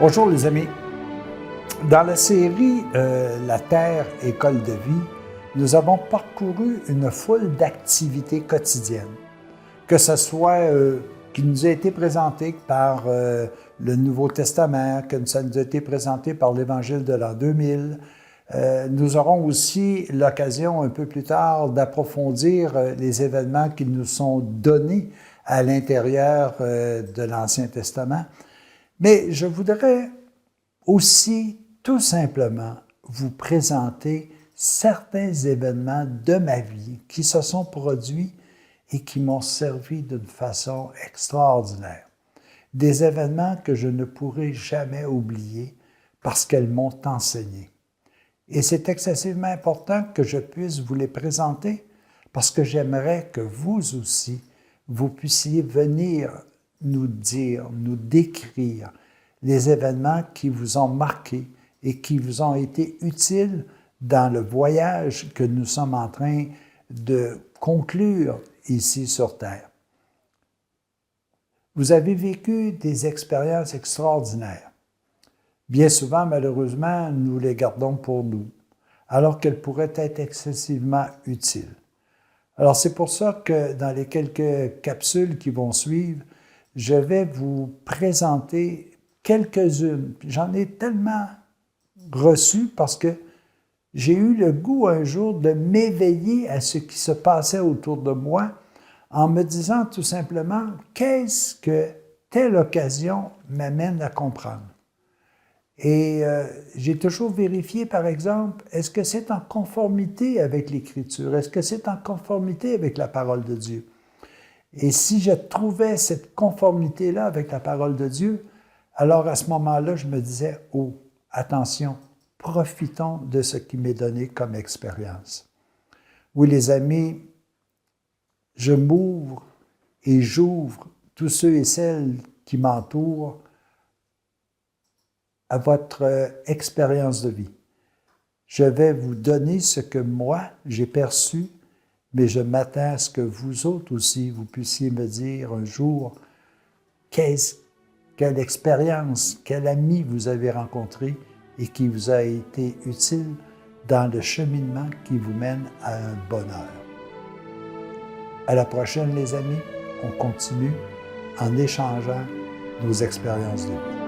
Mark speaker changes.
Speaker 1: Bonjour les amis. Dans la série La Terre, école de vie, nous avons parcouru une foule d'activités quotidiennes, que ce soit qui nous a été présenté par le Nouveau Testament, que ça nous a été présenté par l'Évangile de l'an 2000. Nous aurons aussi l'occasion un peu plus tard d'approfondir les événements qui nous sont donnés à l'intérieur de l'Ancien Testament. Mais je voudrais aussi tout simplement vous présenter certains événements de ma vie qui se sont produits et qui m'ont servi d'une façon extraordinaire. Des événements que je ne pourrai jamais oublier parce qu'elles m'ont enseigné. Et c'est excessivement important que je puisse vous les présenter parce que j'aimerais que vous aussi, vous puissiez venir nous dire, nous décrire les événements qui vous ont marqué et qui vous ont été utiles dans le voyage que nous sommes en train de conclure ici sur Terre. Vous avez vécu des expériences extraordinaires. Bien souvent, malheureusement, nous les gardons pour nous, alors qu'elles pourraient être excessivement utiles. Alors, c'est pour ça que dans les quelques capsules qui vont suivre, je vais vous présenter quelques-unes. J'en ai tellement reçu parce que j'ai eu le goût un jour de m'éveiller à ce qui se passait autour de moi en me disant tout simplement qu'est-ce que telle occasion m'amène à comprendre. Et j'ai toujours vérifié, par exemple, est-ce que c'est en conformité avec l'Écriture? Est-ce que c'est en conformité avec la parole de Dieu? Et si je trouvais cette conformité-là avec la parole de Dieu, alors à ce moment-là, je me disais, oh, attention, profitons de ce qui m'est donné comme expérience. Oui, les amis, je m'ouvre et j'ouvre tous ceux et celles qui m'entourent à votre expérience de vie. Je vais vous donner ce que moi, j'ai perçu, mais je m'attends à ce que vous autres aussi, vous puissiez me dire un jour quelle expérience, quel ami vous avez rencontré et qui vous a été utile dans le cheminement qui vous mène à un bonheur. À la prochaine, les amis, on continue en échangeant nos expériences de vie.